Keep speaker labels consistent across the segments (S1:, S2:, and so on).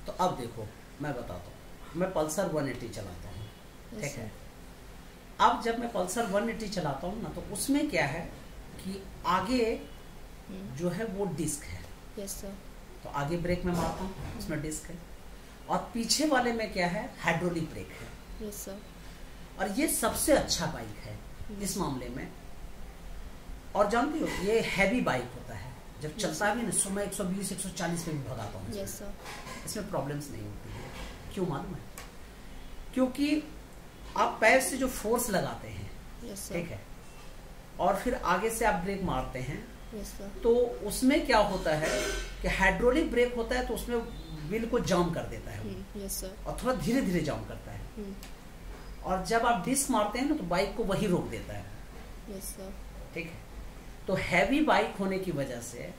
S1: तो अब देखो मैं बताता हूँ, मैं पल्सर 180 चलाता हूँ, ठीक है। अब जब मैं पल्सर 180 चलाता हूँ ना, तो उसमें क्या है कि आगे जो है वो डिस्क है।
S2: Yes sir.
S1: तो आगे ब्रेक में मारता हूँ, उसमें डिस्क है, और पीछे वाले में क्या है, हाइड्रोलिक ब्रेक है।
S2: Yes sir.
S1: और ये सबसे अच्छा बाइक है इस मामले में। और जानती हो ये हैवी बाइक होता है, जब चलता भी ना, सुबह 120 140 पे भी भगाता हूँ।
S2: Yes sir.
S1: इसमें प्रॉब्लम्स नहीं होती है। क्यों मालूम है? क्योंकि आप पैर से जो फोर्स लगाते हैं,
S2: यस सर,
S1: ठीक है, और फिर आगे से आप ब्रेक मारते हैं,
S2: यस सर,
S1: तो उसमें क्या होता है कि हाइड्रोलिक ब्रेक होता है, तो उसमें व्हील को जाम कर देता है
S2: यस सर,
S1: और थोड़ा धीरे धीरे जाम करता है। और जब आप डिस्क मारते हैं ना, तो बाइक को वही रोक देता है।
S2: यस सर,
S1: ठीक है। तो हैवी बाइक होने की वजह से,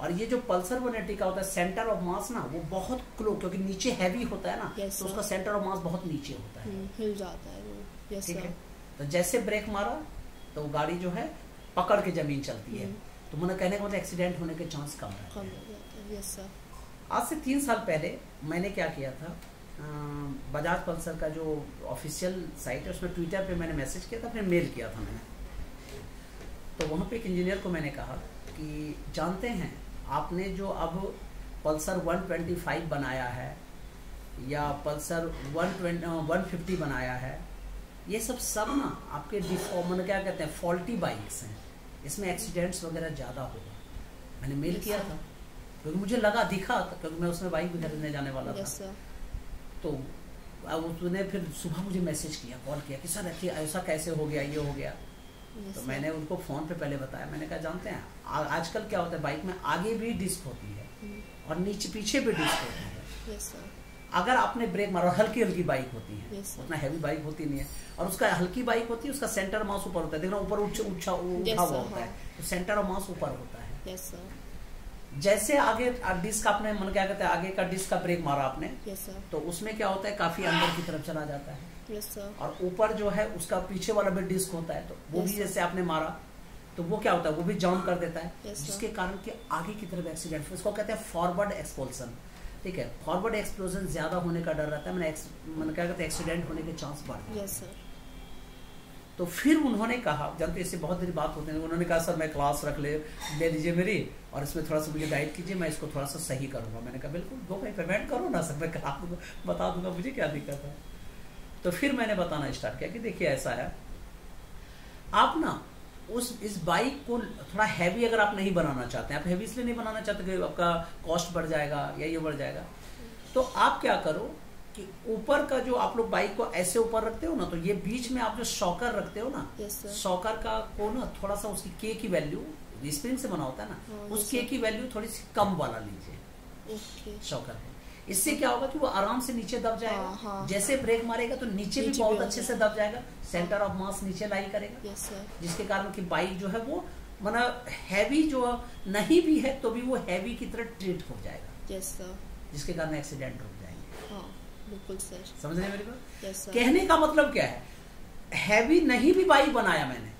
S1: और ये जो पल्सर 180 का होता है, सेंटर ऑफ मास ना वो बहुत क्लोज, क्योंकि नीचे हैवी होता है ना,
S2: yes,
S1: तो उसका सेंटर ऑफ मास बहुत नीचे होता है,
S2: हिल जाता है वो। यस
S1: ठीक
S2: सर।
S1: है। तो जैसे ब्रेक मारा तो गाड़ी जो है पकड़ के जमीन चलती है। तो मैंने कहने का मतलब एक्सीडेंट होने के चांस कम है।
S2: कम हो जाता है। Yes sir.
S1: आज से 3 साल पहले मैंने क्या किया था, बजाज पल्सर का जो ऑफिशियल साइट है उसमें ट्विटर पे मैंने मैसेज किया था, फिर मेल किया था मैंने। तो वहाँ पे एक इंजीनियर को मैंने कहा कि जानते हैं आपने जो अब पल्सर 125 बनाया है या पल्सर 150 बनाया है, ये सब ना आपके डिफॉर्म क्या कहते हैं, फॉल्टी बाइक्स हैं, इसमें एक्सीडेंट्स वगैरह ज़्यादा होगा। मैंने मेल किया था क्योंकि मुझे लगा, दिखा, क्योंकि मैं उसमें बाइक भी खरीदने जाने वाला था। तो उसने फिर सुबह मुझे मैसेज किया, कॉल किया कि सर ऐसा कैसे हो गया, ये हो गया। तो मैंने उनको फ़ोन पे पहले बताया, मैंने कहा जानते हैं आजकल क्या होता है, बाइक में आगे भी डिस्क होती है और नीचे पीछे भी डिस्क होती है।
S2: Yes sir.
S1: अगर आपने ब्रेक मारा, हल्की हल्की बाइक होती है,
S2: yes,
S1: उतना हैवी बाइक होती नहीं है, और उसका हल्की बाइक होती है, उसका सेंटर मास ऊपर होता है, देखना ऊपर उठा हुआ होता है, तो सेंटर ऑफ मास ऊपर होता है।
S2: Yes sir.
S1: जैसे आगे डिस्क आपने मन क्या कहते हैं, आगे का डिस्क का ब्रेक मारा आपने,
S2: यस सर,
S1: तो उसमें क्या होता है, काफी अंदर की तरफ चला जाता है।
S2: Yes sir.
S1: और ऊपर जो है उसका पीछे वाला भी डिस्क होता है, तो वो भी जैसे आपने मारा तो वो क्या होता है, वो भी जाम कर देता है, जिसके कारण कि आगे की तरफ एक्सीडेंट, उसको कहते हैं फॉरवर्ड एक्सपोल्सन। ठीक है, फॉरवर्ड एक्सप्लोजन ज्यादा होने का डर रहता है, मैंने क्या कहते हैं, एक्सीडेंट होने के चांस बढ़ जाते हैं।
S2: Yes sir.
S1: तो फिर उन्होंने कहा, जानते इससे बहुत देरी बात होती है, उन्होंने कहा सर मैं क्लास ले लीजिए मेरी, और इसमें थोड़ा सा मुझे गाइड कीजिए, मैं इसको थोड़ा सा सही करूँगा। मैंने कहा बिल्कुल, दो भाई पेमेंट करो ना सर, मैं करा दूँगा, बता दूंगा, मुझे क्या दिक्कत है। तो फिर मैंने बताना स्टार्ट किया कि देखिए ऐसा है, आप ना इस बाइक को थोड़ा हैवी अगर आप नहीं बनाना चाहते हैं, आप हैवी इसलिए नहीं बनाना चाहते कि आपका कॉस्ट बढ़ जाएगा या ये बढ़ जाएगा, तो आप क्या करो कि ऊपर का जो आप लोग बाइक को ऐसे ऊपर रखते हो ना, तो ये बीच में आप जो शॉकर रखते हो ना, शॉकर का को ना थोड़ा सा उसकी के की वैल्यू स्प्रिंग से बना होता है ना, उस के की वैल्यू थोड़ी सी कम वाला लीजिए शॉकर है। इससे क्या होगा कि वो आराम से नीचे दब जाएगा। जैसे ब्रेक मारेगा तो नीचे भी बहुत अच्छे से दब जाएगा, सेंटर ऑफ मास नीचे लाई करेगा, जिसके कारण कि बाइक जो है वो मतलब हैवी जो नहीं भी है तो भी वो हैवी की तरह ट्रीट हो जाएगा, जिसके कारण एक्सीडेंट रुक जाएंगे।
S2: बिल्कुल सर,
S1: समझ रहे मेरे को?
S2: yes,
S1: कहने का मतलब क्या है, हैवी नहीं भी बाइक बनाया मैंने,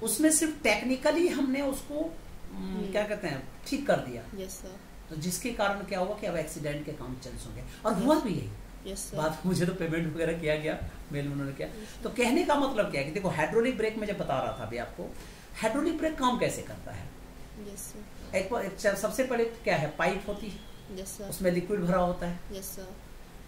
S1: उसमें सिर्फ टेक्निकली हमने उसको क्या कहते हैं ठीक कर दिया।
S2: yes,
S1: तो जिसके कारण क्या हुआ कि अब एक्सीडेंट के काम चांस होंगे, और हुआ भी यही।
S2: yes,
S1: बात मुझे तो पेमेंट वगैरह किया गया, मेल उन्होंने किया। तो कहने का मतलब क्या है कि देखो, हाइड्रोलिक ब्रेक में जब बता रहा था अभी आपको, हाइड्रोलिक ब्रेक काम कैसे करता है।
S2: yes,
S1: एक सबसे पहले क्या है, पाइप होती है,
S2: yes,
S1: उसमें लिक्विड भरा होता है,
S2: yes,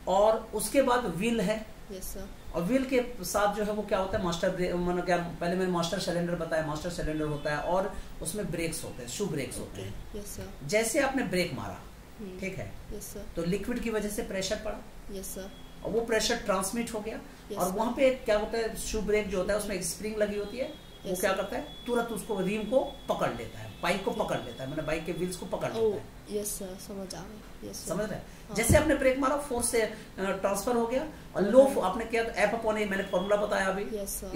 S1: और उसके बाद व्हील है,
S2: yes,
S1: और व्हील के साथ जो है वो क्या होता है, मास्टर ब्रेक, मतलब क्या पहले मैंने मास्टर सिलेंडर बताया, मास्टर सिलेंडर होता है, और उसमें ब्रेक्स होते हैं, शू ब्रेक्स होते हैं।
S2: yes,
S1: जैसे आपने ब्रेक मारा, ठीक है,
S2: yes,
S1: तो लिक्विड की वजह से प्रेशर पड़ा,
S2: yes,
S1: और वो प्रेशर ट्रांसमिट हो गया,
S2: yes,
S1: और वहां पे क्या होता है, शू ब्रेक जो होता है उसमें एक स्प्रिंग लगी होती है, वो
S2: yes,
S1: क्या करता है, तुरंत उसको रिम को पकड़ लेता है, बाइक को पकड़ लेता है, मैंने बाइक के व्हील्स को पकड़ लेता है।
S2: यस सर, समझ आ गया। yes,
S1: समझ रहे हैं? जैसे आपने ब्रेक मारा, फोर्स से ट्रांसफर हो गया, और लो आपने किया एफ अपॉन ए, मैंने फॉर्मूला बताया अभी,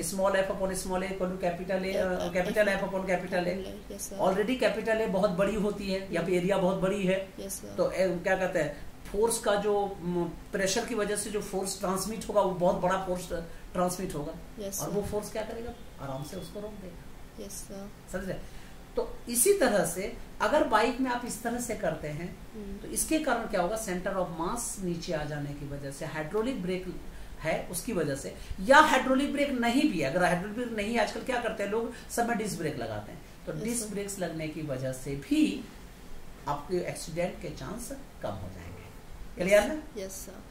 S1: small F upon small A equal to capital A, capital F upon capital A. Already capital A बहुत बड़ी होती है, या फिर एरिया बहुत बड़ी है, तो क्या कहते हैं, फोर्स का जो प्रेशर की वजह से जो फोर्स ट्रांसमिट होगा वो बहुत बड़ा फोर्स ट्रांसमिट होगा, और वो फोर्स क्या करेगा, आराम से उसको रोक देगा।
S2: yes,
S1: समझ रहे? तो इसी तरह से अगर बाइक में आप इस तरह से करते हैं तो इसके कारण क्या होगा, सेंटर ऑफ मास नीचे आ जाने की वजह से, हाइड्रोलिक ब्रेक है उसकी वजह से, या हाइड्रोलिक ब्रेक नहीं भी, अगर हाइड्रोलिक ब्रेक नहीं, आजकल क्या करते हैं लोग, सब में डिस्क ब्रेक लगाते हैं, तो डिस्क ब्रेक्स लगने की वजह से भी आपके एक्सीडेंट के चांस कम हो जाएंगे। क्लियर है?
S2: Yes sir.